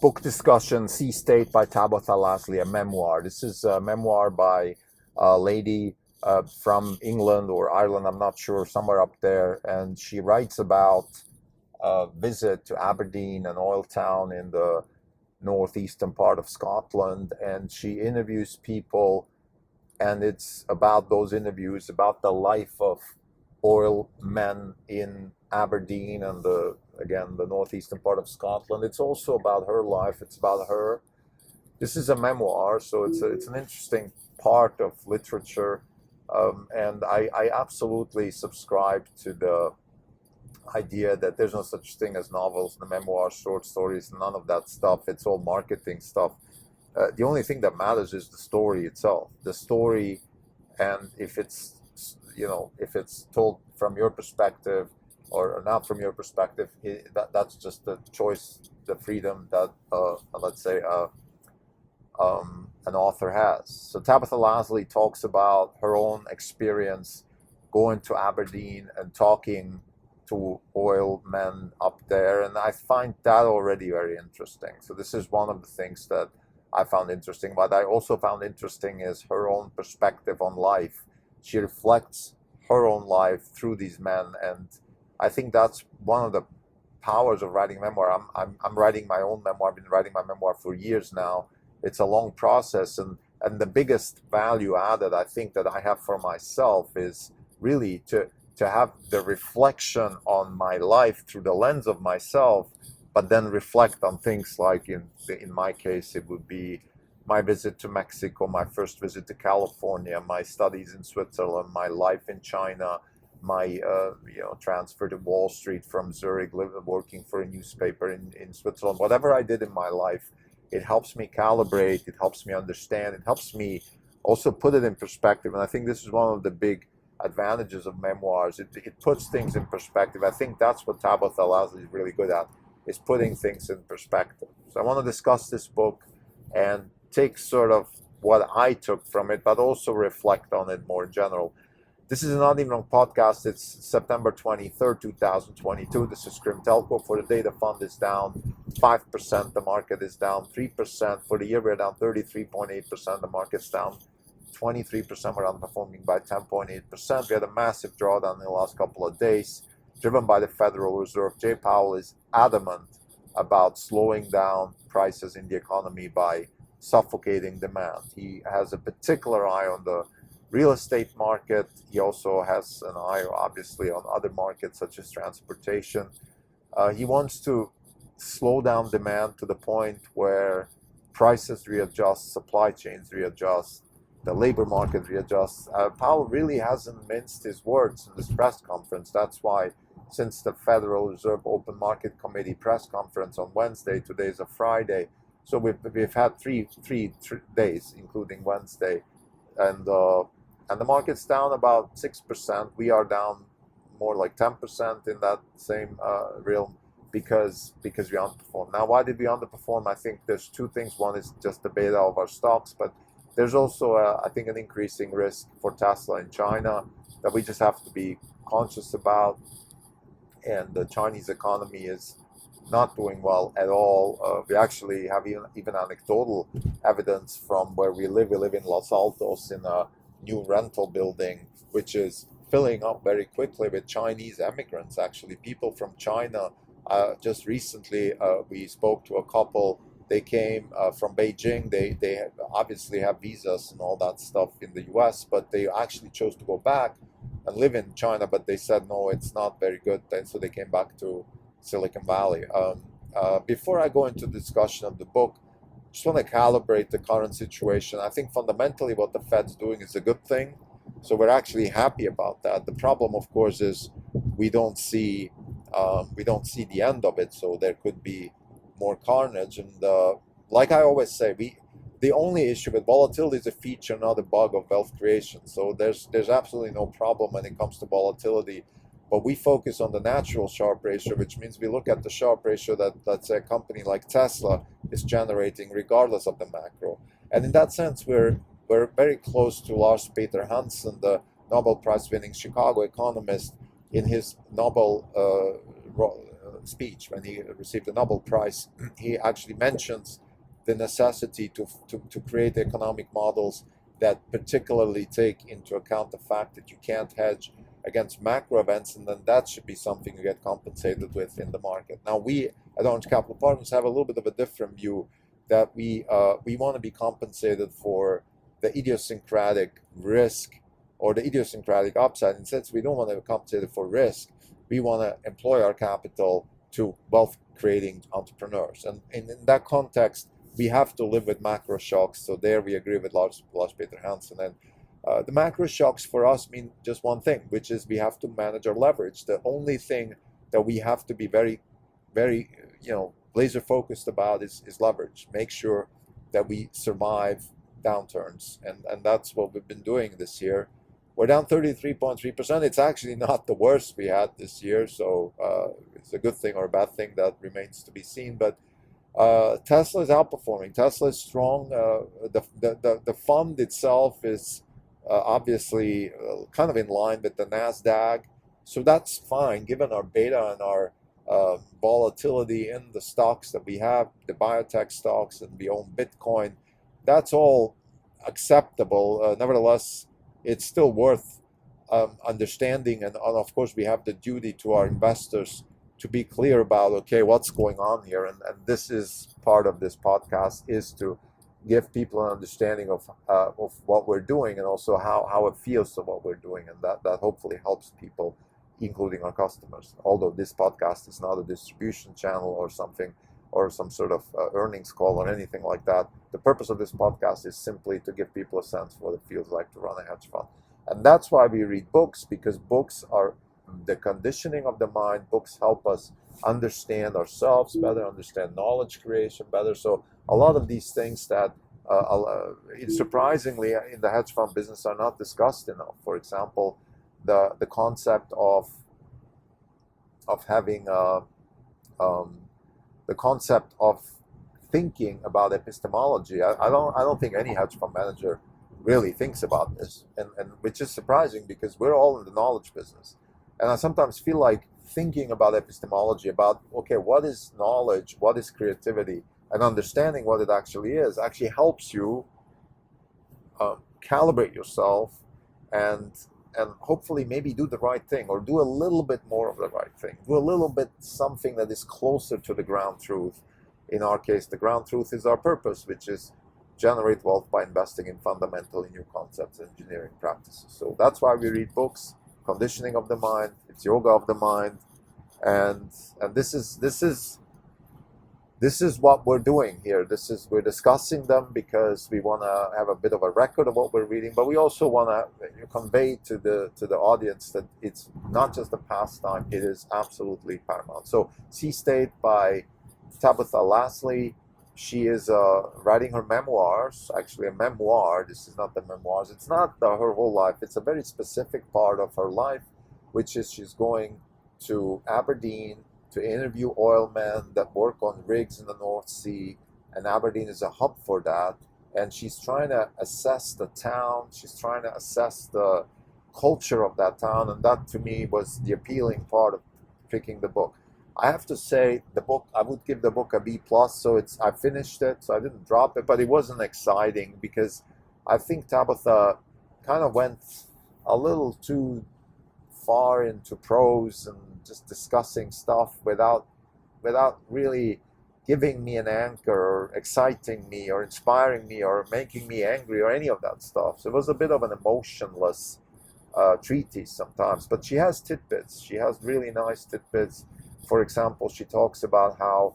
book discussion, Sea State by Tabitha Lasley, a memoir. This is a memoir by a lady from England or Ireland, I'm not sure, somewhere up there. And she writes about a visit to Aberdeen, an oil town in the northeastern part of Scotland. And she interviews people, and it's about those interviews, about the life of oil men in Aberdeen and the northeastern part of Scotland. It's also about her life. It's about her. This is a memoir, so it's an interesting part of literature, and I absolutely subscribe to the idea that there's no such thing as novels, the memoirs, short stories, none of that stuff. It's all marketing stuff. The only thing that matters is the story itself. The story, and if it's told from your perspective or not from your perspective, that's just the choice, the freedom that let's say an author has. So Tabitha Lasley talks about her own experience going to Aberdeen and talking to oil men up there, and I find that already very interesting. So this is one of the things that I found interesting. What I also found interesting is her own perspective on life. She reflects her own life through these men, and I think that's one of the powers of writing memoir. I'm writing my own memoir. I've been writing my memoir for years now. It's a long process, and the biggest value added I think that I have for myself is really to have the reflection on my life through the lens of myself, but then reflect on things like, in my case, it would be my visit to Mexico, my first visit to California, my studies in Switzerland, my life in China, my transfer to Wall Street from Zurich, working for a newspaper in Switzerland. Whatever I did in my life, it helps me calibrate, it helps me understand, it helps me also put it in perspective. And I think this is one of the big advantages of memoirs. It puts things in perspective. I think that's what Tabitha Lasley is really good at, is putting things in perspective. So I want to discuss this book and take sort of what I took from it, but also reflect on it more in general. This is not even a podcast. It's September 23rd, 2022. This is Scrim Telco. For the day, the fund is down 5%. The market is down 3%. For the year, we're down 33.8%. The market's down 23%. We're underperforming by 10.8%. We had a massive drawdown in the last couple of days, driven by the Federal Reserve. Jay Powell is adamant about slowing down prices in the economy by suffocating demand. He has a particular eye on the real estate market. He also has an eye, obviously, on other markets such as transportation. He wants to slow down demand to the point where prices readjust, supply chains readjust, the labor market readjusts. Powell really hasn't minced his words in this press conference. That's why, since the Federal Reserve Open Market Committee press conference on Wednesday, today is a Friday, so we've had three days, including Wednesday, and the market's down about 6%. We are down more like 10% in that same realm because we underperformed. Now, why did we underperform? I think there's two things. One is just the beta of our stocks, but there's also, I think, an increasing risk for Tesla in China that we just have to be conscious about. And the Chinese economy is not doing well at all. We actually have even anecdotal evidence from where we live. We live in Los Altos in a new rental building, which is filling up very quickly with Chinese immigrants, actually, people from China. Just recently, we spoke to a couple. They came from Beijing. They obviously have visas and all that stuff in the US, but they actually chose to go back and live in China, but they said, no, it's not very good. And so they came back to Silicon Valley. Before I go into the discussion of the book, I just want to calibrate the current situation. I think fundamentally what the Fed's doing is a good thing. So we're actually happy about that. The problem, of course, is we don't see the end of it. So there could be more carnage. And like I always say, the only issue with volatility is a feature, not a bug of wealth creation. So there's absolutely no problem when it comes to volatility. But we focus on the natural Sharpe ratio, which means we look at the Sharpe ratio that, let's say, a company like Tesla is generating regardless of the macro. And in that sense, we're very close to Lars Peter Hansen, the Nobel Prize winning Chicago economist, in his Nobel speech when he received the Nobel Prize, he actually mentions the necessity to create economic models that particularly take into account the fact that you can't hedge against macro events, and then that should be something you get compensated with in the market. Now, we at Orange Capital Partners have a little bit of a different view, that we want to be compensated for the idiosyncratic risk or the idiosyncratic upside. And since we don't want to be compensated for risk, we want to employ our capital to wealth creating entrepreneurs. And in that context, we have to live with macro shocks. So there we agree with Lars Peter Hansen. And the macro shocks for us mean just one thing, which is we have to manage our leverage. The only thing that we have to be very, very, laser focused about is leverage. Make sure that we survive downturns. And that's what we've been doing this year. We're down 33.3%. It's actually not the worst we had this year. So it's a good thing or a bad thing, that remains to be seen. But Tesla is outperforming. Tesla is strong. The fund itself is obviously kind of in line with the NASDAQ. So that's fine, given our beta and our volatility in the stocks that we have, the biotech stocks, and we own Bitcoin. That's all acceptable. Nevertheless, it's still worth understanding. And of course, we have the duty to our investors to be clear about, okay, what's going on here. And this is part of this podcast, is to give people an understanding of what we're doing, and also how it feels to what we're doing. And that hopefully helps people, including our customers. Although this podcast is not a distribution channel or something, or some sort of earnings call or anything like that. The purpose of this podcast is simply to give people a sense of what it feels like to run a hedge fund. And that's why we read books, because books are the conditioning of the mind. Books help us understand ourselves better, understand knowledge creation better. So a lot of these things that surprisingly in the hedge fund business are not discussed enough. For example, the concept of having the concept of thinking about epistemology. I don't think any hedge fund manager really thinks about this, and which is surprising, because we're all in the knowledge business. And I sometimes feel like thinking about epistemology, about, okay, what is knowledge, what is creativity, and understanding what it actually is, actually helps you calibrate yourself and hopefully maybe do the right thing, or do a little bit more of the right thing, do a little bit something that is closer to the ground truth. In our case, the ground truth is our purpose, which is generate wealth by investing in fundamentally new concepts and engineering practices. So that's why we read books. Conditioning of the mind, it's yoga of the mind, and this is what we're doing here. We're discussing them because we want to have a bit of a record of what we're reading, but we also want to convey to the audience that it's not just a pastime; it is absolutely paramount. So, Sea State by Tabitha Lasley. She is writing her memoirs, actually a memoir. This is not the memoirs. It's not her whole life. It's a very specific part of her life, which is she's going to Aberdeen to interview oil men that work on rigs in the North Sea. And Aberdeen is a hub for that. And she's trying to assess the town. She's trying to assess the culture of that town. And that, to me, was the appealing part of picking the book. I have to say, the book, I would give the book a B+. So I finished it, so I didn't drop it, but it wasn't exciting, because I think Tabitha kind of went a little too far into prose and just discussing stuff without really giving me an anchor, or exciting me, or inspiring me, or making me angry, or any of that stuff. So it was a bit of an emotionless treatise sometimes, but she has tidbits. She has really nice tidbits. For example, she talks about how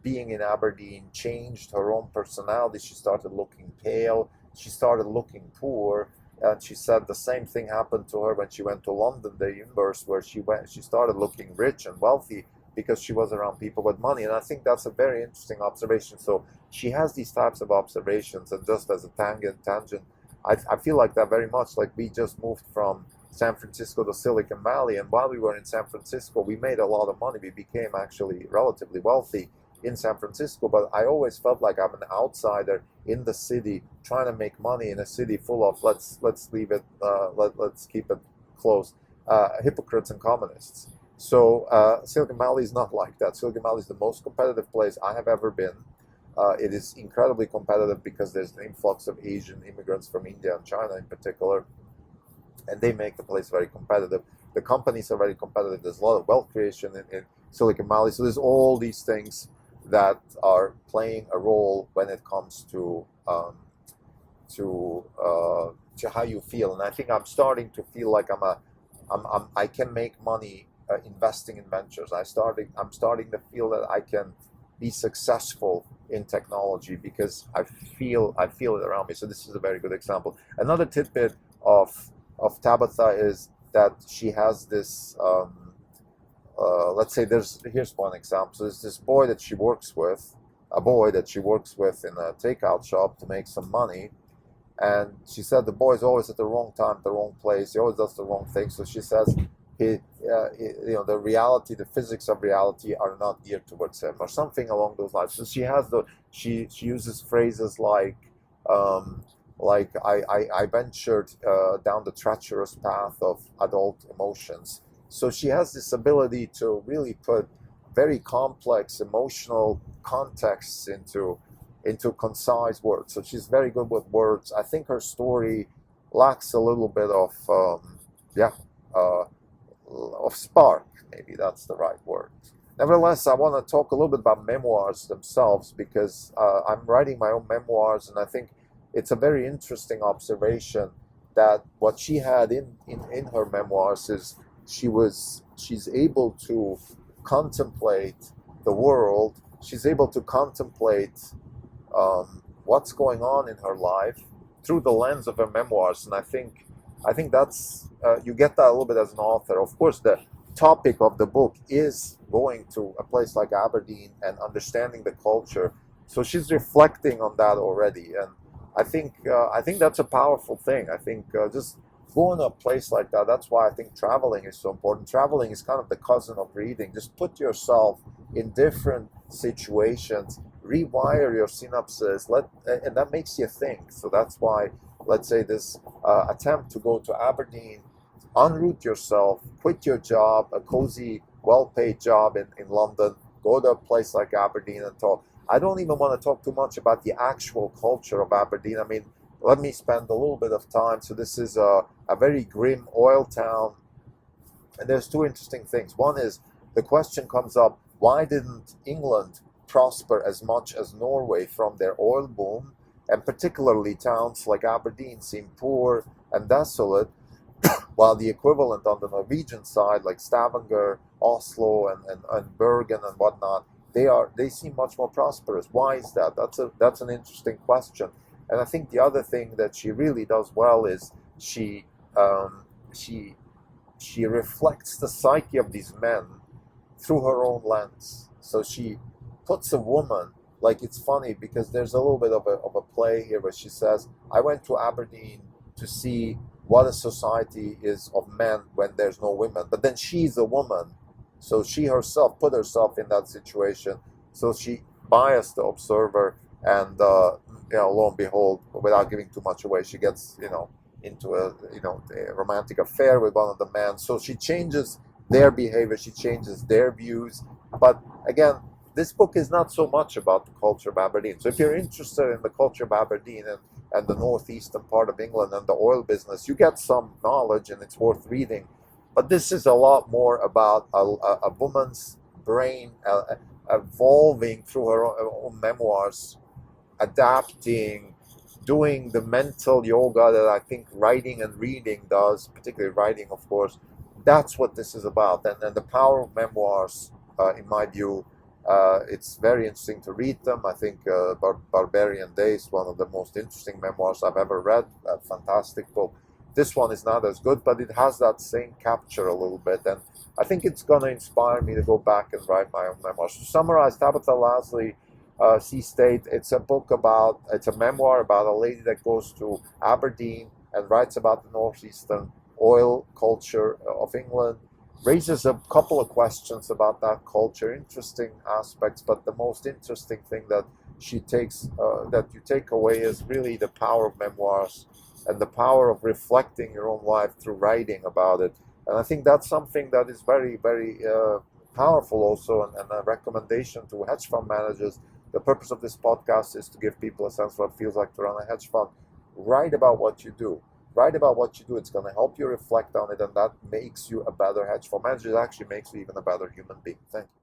being in Aberdeen changed her own personality. She started looking pale. She started looking poor. And she said the same thing happened to her when she went to London, the inverse, where she started looking rich and wealthy because she was around people with money. And I think that's a very interesting observation. So she has these types of observations. And just as a tangent, I feel like that very much. Like, we just moved from San Francisco to Silicon Valley, and while we were in San Francisco, we made a lot of money. We became actually relatively wealthy in San Francisco, but I always felt like I'm an outsider in the city trying to make money in a city full of, let's leave it, let's keep it close, hypocrites and communists. So Silicon Valley is not like that. Silicon Valley is the most competitive place I have ever been. It is incredibly competitive because there's an influx of Asian immigrants from India and China in particular, and they make the place very competitive. The companies are very competitive. There's a lot of wealth creation in Silicon Valley. So there's all these things that are playing a role when it comes to how you feel. And I think I'm starting to feel like I can make money investing in ventures. I'm starting to feel that I can be successful in technology because I feel it around me. So this is a very good example. Another tidbit of Tabitha is that she has this. Let's say here's one example. So there's this boy that she works with, in a takeout shop to make some money. And she said the boy is always at the wrong time, the wrong place. He always does the wrong thing. So she says, the physics of reality are not geared towards him, or something along those lines. So she uses phrases like I ventured down the treacherous path of adult emotions. So she has this ability to really put very complex emotional contexts into concise words. So she's very good with words. I think her story lacks a little bit of spark. Maybe that's the right word. Nevertheless, I want to talk a little bit about memoirs themselves because I'm writing my own memoirs, and I think it's a very interesting observation that what she had in her memoirs is she's able to contemplate the world. She's able to contemplate what's going on in her life through the lens of her memoirs, and I think that's you get that a little bit as an author. Of course, the topic of the book is going to a place like Aberdeen and understanding the culture. So she's reflecting on that already, and I think that's a powerful thing. I think just going to a place like that. That's why I think traveling is so important. Traveling is kind of the cousin of reading. Just put yourself in different situations, rewire your synapses, and that makes you think. So that's why, let's say, this attempt to go to Aberdeen, unroot yourself, quit your job, a cozy, well-paid job in London, go to a place like Aberdeen and talk. I don't even want to talk too much about the actual culture of Aberdeen. I mean, let me spend a little bit of time. So this is a very grim oil town. And there's two interesting things. One is the question comes up, why didn't England prosper as much as Norway from their oil boom? And particularly towns like Aberdeen seem poor and desolate, while the equivalent on the Norwegian side, like Stavanger, Oslo, and Bergen and whatnot, they seem much more prosperous. Why is that? That's an interesting question. And I think the other thing that she really does well is she reflects the psyche of these men through her own lens. So she puts a woman, like, it's funny because there's a little bit of a play here where she says, I went to Aberdeen to see what a society is of men when there's no women. But then she's a woman. So she herself put herself in that situation. So she biased the observer, and lo and behold, without giving too much away, she gets into a romantic affair with one of the men. So she changes their behavior, she changes their views. But again, this book is not so much about the culture of Aberdeen. So if you're interested in the culture of Aberdeen and the northeastern part of England and the oil business, you get some knowledge and it's worth reading. But this is a lot more about a woman's brain evolving through her own memoirs, adapting, doing the mental yoga that I think writing and reading does, particularly writing, of course. That's what this is about. And the power of memoirs, in my view, it's very interesting to read them. I think Barbarian Days, one of the most interesting memoirs I've ever read, a fantastic book. This one is not as good, but it has that same capture a little bit. And I think it's going to inspire me to go back and write my own memoirs. To summarize, Tabitha Lasley, Sea State, it's a memoir about a lady that goes to Aberdeen and writes about the northeastern oil culture of England, raises a couple of questions about that culture, interesting aspects, but the most interesting thing that that you take away is really the power of memoirs and the power of reflecting your own life through writing about it. And I think that's something that is very, very powerful also, and a recommendation to hedge fund managers. The purpose of this podcast is to give people a sense of what it feels like to run a hedge fund. Write about what you do. Write about what you do. It's going to help you reflect on it, and that makes you a better hedge fund manager. It actually makes you even a better human being. Thank you.